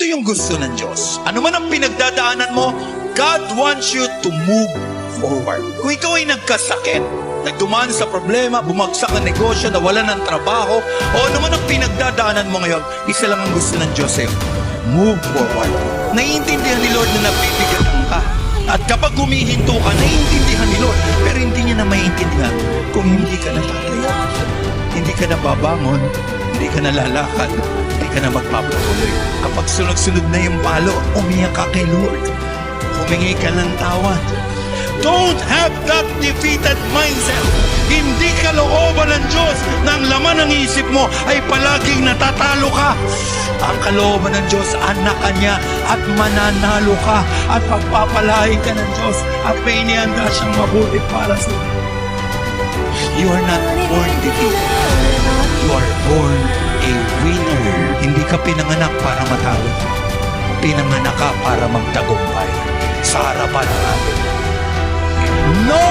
Ito yung gusto ng Diyos. Ano man ang pinagdadaanan mo, God wants you to move forward. Kung ikaw ay nagkasakit, nagdumaan sa problema, bumagsak ang negosyo, nawalan ng trabaho, o ano man ang pinagdadaanan mo ngayon, isa lang ang gusto ng Diyos sa'yo. Move forward. Naiintindihan ni Lord na nabibigatan ka. At kapag humihinto ka, naiintindihan ni Lord. Pero hindi niya na maiintindihan kung hindi ka natatayo. Hindi ka na babangon, hindi ka na lalakad, hindi ka na magpapatuloy. Kapag sunod-sunod na yung palo, umiyak ka kay Lord. Humingi ka ng tawad. Don't have that defeated mindset. Hindi kalooban ng Diyos na ang laman ng isip mo ay palaging natatalo ka. Ang kalooban ng Diyos, anak ka niya at mananalo ka at pagpapalain ka ng Diyos at may inihanda siyang mabuti para sa iyo. You are not born defeated. You are born a winner. Hindi ka pinanganak para matalo. Pinanganak ka para magtagumpay sa harapan ng atin. No!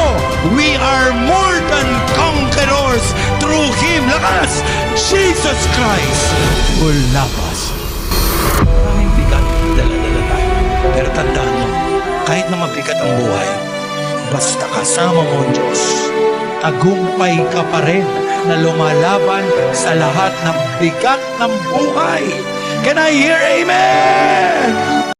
We are more than conquerors through Him. Lakas! Jesus Christ will love us. Maraming bigat, dala-dala tayo. Pero tandaan mo, kahit na mabigat ang buhay, basta kasama mo ang Diyos, tagumpay ka pa rin na lumalaban sa lahat ng bigat ng buhay. Can I hear amen?